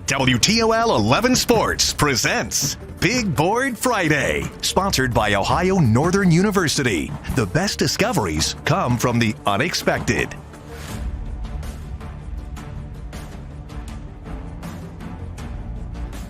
WTOL 11 Sports presents Big Board Friday, sponsored by Ohio Northern University. The best discoveries come from the unexpected.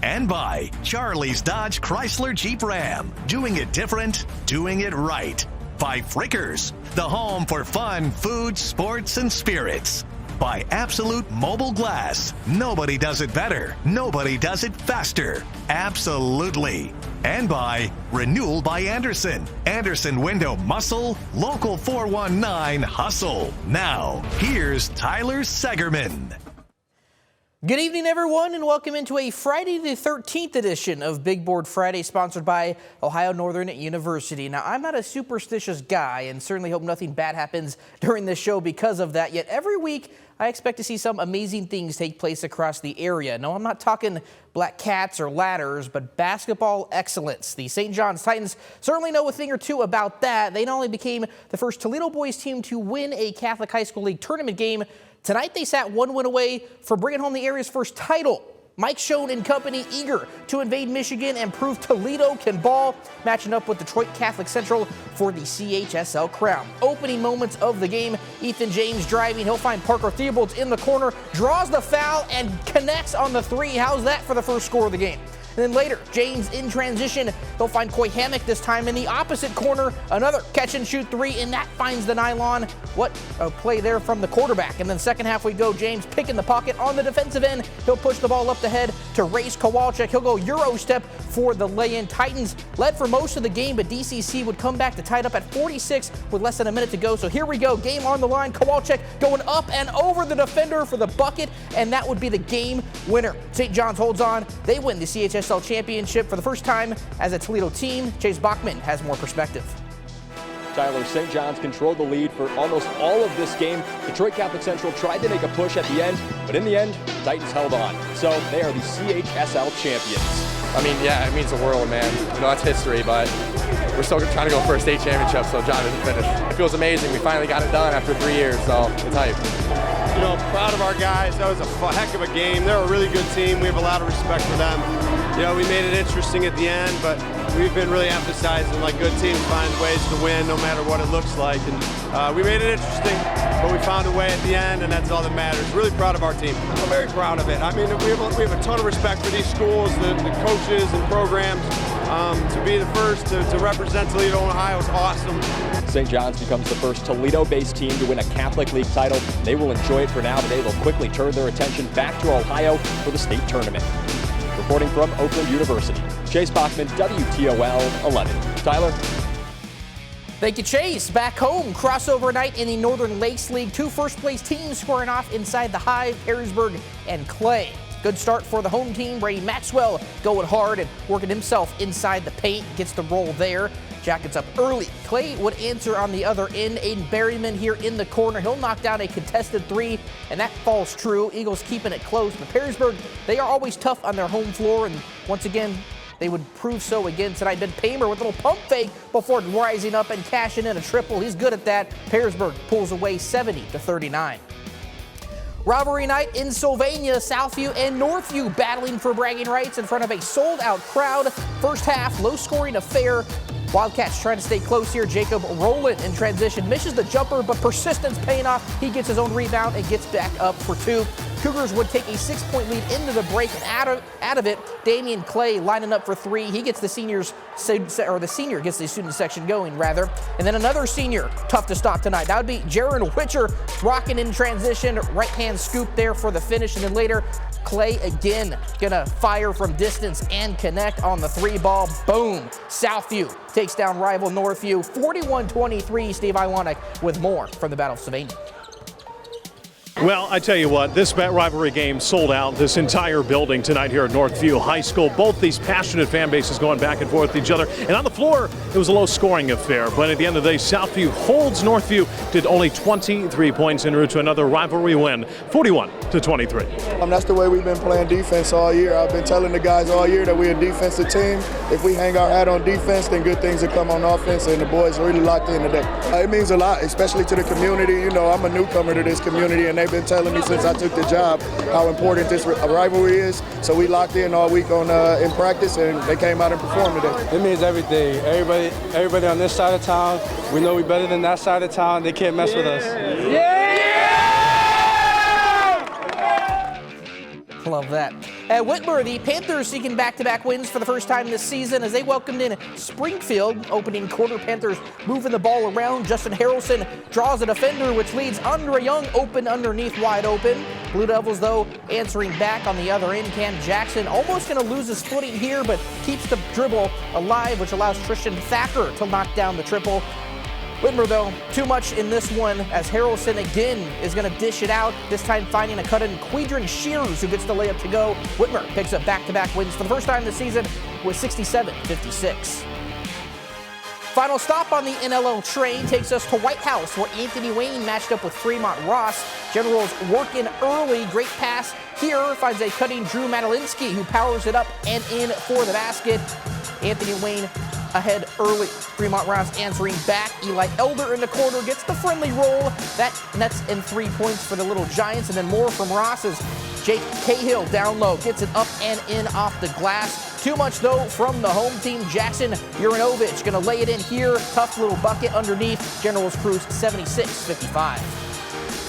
And by Charlie's Dodge Chrysler Jeep Ram. Doing it different, doing it right. By Frickers, the home for fun, food, sports, and spirits. By Absolute Mobile Glass. Nobody does it better. Nobody does it faster. Absolutely. And by Renewal by Andersen. Andersen Window Muscle. Local 419 Hustle. Now, here's Tyler Segerman. Good evening, everyone, and welcome into a Friday the 13th edition of Big Board Friday, sponsored by Ohio Northern University. Now, I'm not a superstitious guy and certainly hope nothing bad happens during this show because of that, yet every week I expect to see some amazing things take place across the area. No, I'm not talking black cats or ladders, but basketball excellence. The St. John's Titans certainly know a thing or two about that. They not only became the first Toledo boys team to win a Catholic High School League tournament game, tonight they sat one win away for bringing home the area's first title. Mike Schoen and company eager to invade Michigan and prove Toledo can ball, matching up with Detroit Catholic Central for the CHSL crown. Opening moments of the game, Ethan James driving. He'll find Parker Theobald in the corner, draws the foul, and connects on the three. How's that for the first score of the game? And then later, James in transition. He'll find Coy Hammock this time in the opposite corner. Another catch and shoot three, and that finds the nylon. What a play there from the quarterback. And then second half we go. James picking the pocket on the defensive end. He'll push the ball up the head to Race Kowalczyk. He'll go Euro step for the lay-in. Titans led for most of the game, but DCC would come back to tie it up at 46 with less than a minute to go. So here we go. Game on the line. Kowalczyk going up and over the defender for the bucket, and that would be the game winner. St. John's holds on. They win the CHSL championship for the first time as a Toledo team. Chase Bachman has more perspective. Tyler, St. John's controlled the lead for almost all of this game. Detroit Catholic Central tried to make a push at the end, but in the end, the Titans held on. So they are the CHSL champions. I mean, yeah, it means the world, man. You know, that's history, but we're still trying to go for a state championship, so John isn't finished. It feels amazing. We finally got it done after 3 years, so it's hype. You know, proud of our guys. That was a heck of a game. They're a really good team. We have a lot of respect for them. You know, we made it interesting at the end, but we've been really emphasizing like good teams find ways to win no matter what it looks like. And we made it interesting, but we found a way at the end, and that's all that matters. Really proud of our team. I'm very proud of it. I mean, we have a ton of respect for these schools, the coaches and programs. To be the first to represent Toledo, Ohio is awesome. St. John's becomes the first Toledo-based team to win a Catholic League title. They will enjoy it for now, but they will quickly turn their attention back to Ohio for the state tournament. Reporting from Oakland University, Chase Bachman, WTOL 11. Tyler? Thank you, Chase. Back home, crossover night in the Northern Lakes League. Two first-place teams squaring off inside the Hive, Perrysburg and Clay. Good start for the home team. Brady Maxwell going hard and working himself inside the paint. Gets the roll there. Jackets up early. Clay would answer on the other end. Aiden Berryman here in the corner. He'll knock down a contested three, and that falls true. Eagles keeping it close. But Perrysburg, they are always tough on their home floor, and once again, they would prove so again tonight. Ben Paymer with a little pump fake before rising up and cashing in a triple. He's good at that. Perrysburg pulls away 70-39. Rivalry night in Sylvania, Southview and Northview battling for bragging rights in front of a sold-out crowd. First half, low-scoring affair. Wildcats trying to stay close here. Jacob Rowland in transition misses the jumper, but persistence paying off. He gets his own rebound and gets back up for two. Cougars would take a 6-point lead into the break, and out of it, Damian Clay lining up for three. He gets the senior gets the student section going, rather. And then another senior, tough to stop tonight. That would be Jaron Witcher, rocking in transition, right-hand scoop there for the finish. And then later, Clay again gonna fire from distance and connect on the three ball. Boom. Southview takes down rival Northview 41-23. Steve Iwanek with more from the Battle of Sylvania. Well, I tell you what, this rivalry game sold out this entire building tonight here at Northview High School. Both these passionate fan bases going back and forth with each other. And on the floor, it was a low-scoring affair. But at the end of the day, Southview holds Northview to only 23 points en route to another rivalry win, 41-23. That's the way we've been playing defense all year. I've been telling the guys all year that we're a defensive team. If we hang our hat on defense, then good things will come on offense, and the boys are really locked in today. It means a lot, especially to the community. You know, I'm a newcomer to this community, and they've they've been telling me since I took the job how important this rivalry is. So we locked in all week in practice, and they came out and performed today. It means everything. Everybody on this side of town, we know we're better than that side of town. They can't mess with us. Love that. At Whitmer, the Panthers seeking back-to-back wins for the first time this season as they welcomed in Springfield. Opening quarter, Panthers moving the ball around. Justin Harrelson draws a defender, which leads Andre Young open underneath, wide open. Blue Devils, though, answering back on the other end. Cam Jackson almost going to lose his footing here, but keeps the dribble alive, which allows Tristan Thacker to knock down the triple. Whitmer, though, too much in this one as Harrelson again is going to dish it out, this time finding a cut in Quadron Shears, who gets the layup to go. Whitmer picks up back-to-back wins for the first time this season with 67-56. Final stop on the NLL train takes us to White House, where Anthony Wayne matched up with Fremont Ross. Generals working early, great pass here, finds a cutting Drew Madalinski, who powers it up and in for the basket. Anthony Wayne ahead early. Fremont Ross answering back. Eli Elder in the corner gets the friendly roll. That nets in 3 points for the Little Giants, and then more from Ross as Jake Cahill down low gets it up and in off the glass. Too much, though, from the home team. Jackson Urinovich going to lay it in here. Tough little bucket underneath. Generals cruise 76-55.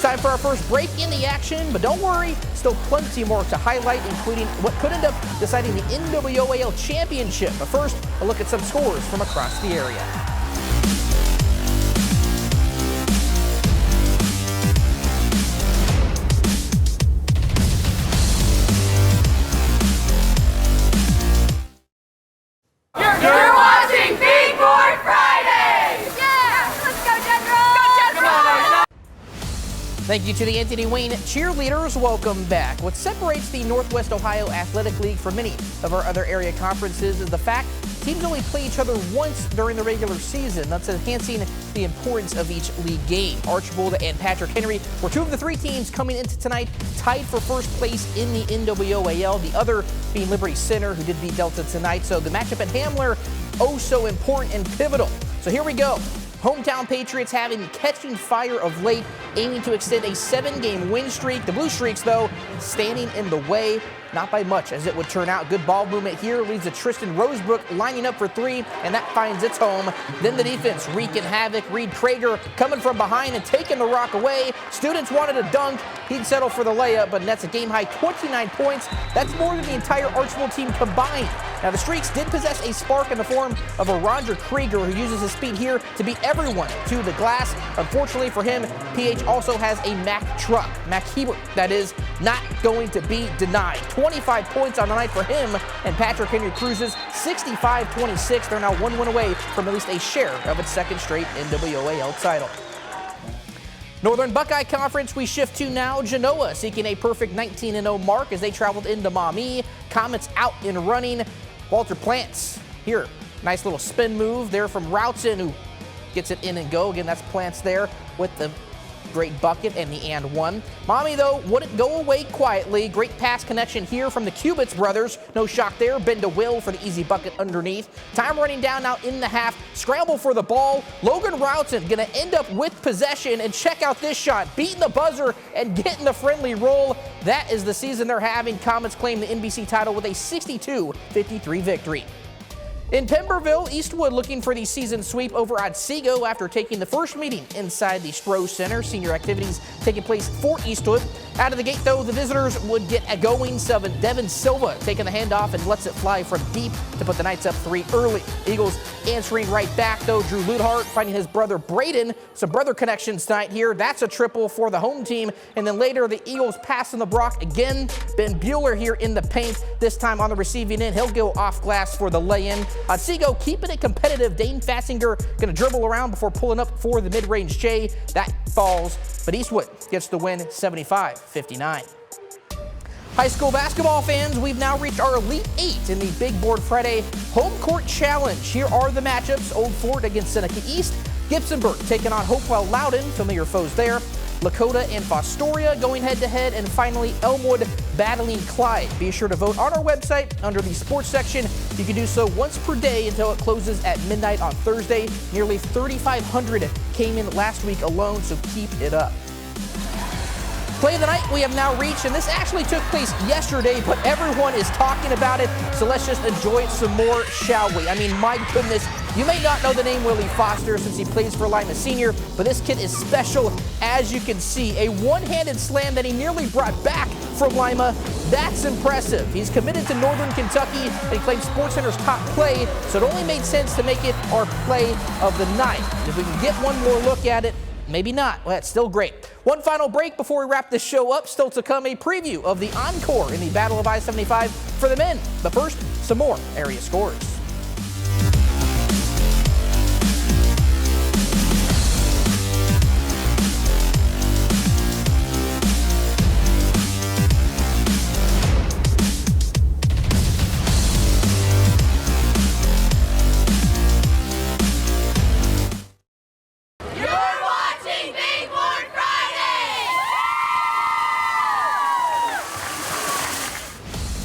Time for our first break in the action, but don't worry, still plenty more to highlight, including what could end up deciding the NWAL championship. But first, a look at some scores from across the area. You're watching Big Board Friday! Yeah! Let's go, General! Go, General! Thank you to the Anthony Wayne cheerleaders. Welcome back. What separates the Northwest Ohio Athletic League from many of our other area conferences is the fact teams only play each other once during the regular season. That's enhancing the importance of each league game. Archbold and Patrick Henry were two of the three teams coming into tonight tied for first place in the NWAL, the other being Liberty Center, who did beat Delta tonight. So the matchup at Hamler, oh so important and pivotal. So here we go. Hometown Patriots having catching fire of late, aiming to extend a 7-game win streak. The Blue Streaks, though, standing in the way, not by much as it would turn out. Good ball movement here leads to Tristan Rosebrook lining up for three, and that finds its home. Then the defense wreaking havoc. Reed Krager coming from behind and taking the rock away. Students wanted a dunk. He'd settle for the layup, but nets a game-high 29 points. That's more than the entire Archbold team combined. Now, the Streaks did possess a spark in the form of a Roger Krieger, who uses his speed here to beat everyone to the glass. Unfortunately for him, PH also has a Mack truck. Mac Hebert, that is, not going to be denied. 25 points on the night for him, and Patrick Henry cruises 65-26. They're now 1 win away from at least a share of its second straight NWAL title. Northern Buckeye Conference, we shift to now Genoa, seeking a perfect 19-0 mark as they traveled into Maumee. Comets out and running. Walter Plants here. Nice little spin move there from Routson, who gets it in and go. Again, that's Plants there with the great bucket and the and one. Maumee, though, wouldn't go away quietly. Great pass connection here from the Cubits brothers. No shock there. Ben DeWill for the easy bucket underneath. Time running down now in the half. Scramble for the ball. Logan Routson going to end up with possession, and check out this shot. Beating the buzzer and getting the friendly roll. That is the season they're having. Comets claim the NBC title with a 62-53 victory. In Pemberville, Eastwood looking for the season sweep over Otsego after taking the first meeting inside the Stroh Center. Senior activities taking place for Eastwood. Out of the gate, though, the visitors would get a going 7. Devin Silva taking the handoff and lets it fly from deep to put the Knights up 3 early. Eagles answering right back, though. Drew Ludhart finding his brother Braden. Some brother connections tonight here. That's a triple for the home team. And then later, the Eagles passing the Brock again. Ben Bueller here in the paint. This time on the receiving end. He'll go off glass for the lay-in. Otsego keeping it competitive. Dane Fassinger going to dribble around before pulling up for the mid-range J. That falls, but Eastwood gets the win 75-59. High school basketball fans, we've now reached our Elite 8 in the Big Board Friday Home Court Challenge. Here are the matchups. Old Fort against Seneca East. Gibsonburg taking on Hopewell Loudon, familiar foes there. Lakota and Fostoria going head-to-head, and finally Elmwood battling Clyde. Be sure to vote on our website under the sports section. You can do so once per day until it closes at midnight on Thursday. Nearly 3,500 came in last week alone, so keep it up. Play of the night we have now reached, and this actually took place yesterday, but everyone is talking about it, so let's just enjoy it some more, shall we? I mean, my goodness, you may not know the name Willie Foster since he plays for Lima Senior, but this kid is special, as you can see. A one-handed slam that he nearly brought back from Lima. That's impressive. He's committed to Northern Kentucky, and he claimed SportsCenter's top play, so it only made sense to make it our play of the night. If we can get one more look at it, maybe not. Well, that's still great. One final break before we wrap this show up. Still to come, a preview of the encore in the Battle of I-75 for the men. But first, some more area scores.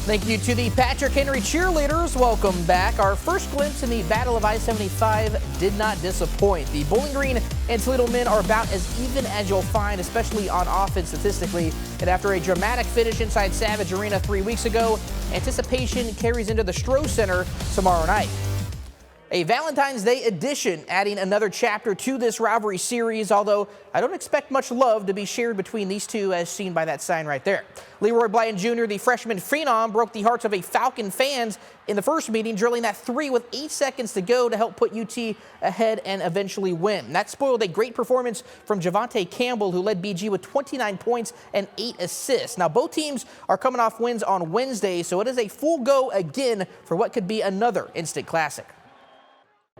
Thank you to the Patrick Henry cheerleaders. Welcome back. Our first glimpse in the Battle of I-75 did not disappoint. The Bowling Green and Toledo men are about as even as you'll find, especially on offense statistically. And after a dramatic finish inside Savage Arena 3 weeks ago, anticipation carries into the Stroh Center tomorrow night. A Valentine's Day edition, adding another chapter to this rivalry series, although I don't expect much love to be shared between these two, as seen by that sign right there. Leroy Blyant Jr., the freshman phenom, broke the hearts of a Falcon fans in the first meeting, drilling that three with 8 seconds to go to help put UT ahead and eventually win. That spoiled a great performance from Javante Campbell, who led BG with 29 points and 8 assists. Now, both teams are coming off wins on Wednesday, so it is a full go again for what could be another instant classic.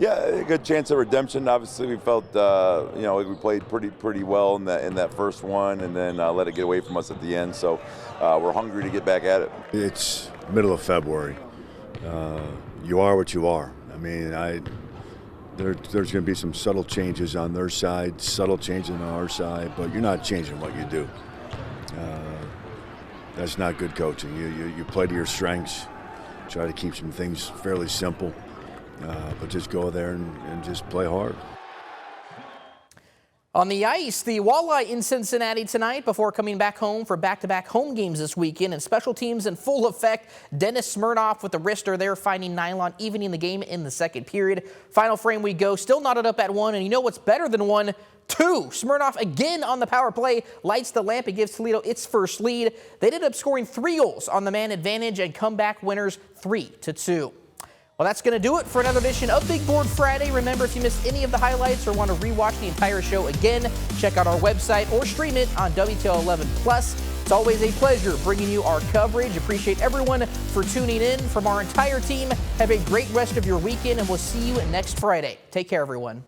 Yeah, a good chance of redemption. Obviously, we felt we played pretty well in that first one, and then let it get away from us at the end. So we're hungry to get back at it. It's middle of February. You are what you are. I mean, there's going to be some subtle changes on their side, subtle changes on our side, but you're not changing what you do. That's not good coaching. You play to your strengths, try to keep some things fairly simple. But just go there and just play hard. On the ice, the Walleye in Cincinnati tonight before coming back home for back-to-back home games this weekend, and special teams in full effect. Dennis Smirnoff with the wrister there, finding nylon, evening the game in the second period. Final frame we go, still knotted up at 1, and you know what's better than 1? 2. Smirnoff again on the power play, lights the lamp and gives Toledo its first lead. They ended up scoring 3 goals on the man advantage and comeback winners 3-2. Well, that's going to do it for another edition of Big Board Friday. Remember, if you missed any of the highlights or want to rewatch the entire show again, check out our website or stream it on WTL 11+. It's always a pleasure bringing you our coverage. Appreciate everyone for tuning in. From our entire team, have a great rest of your weekend, and we'll see you next Friday. Take care, everyone.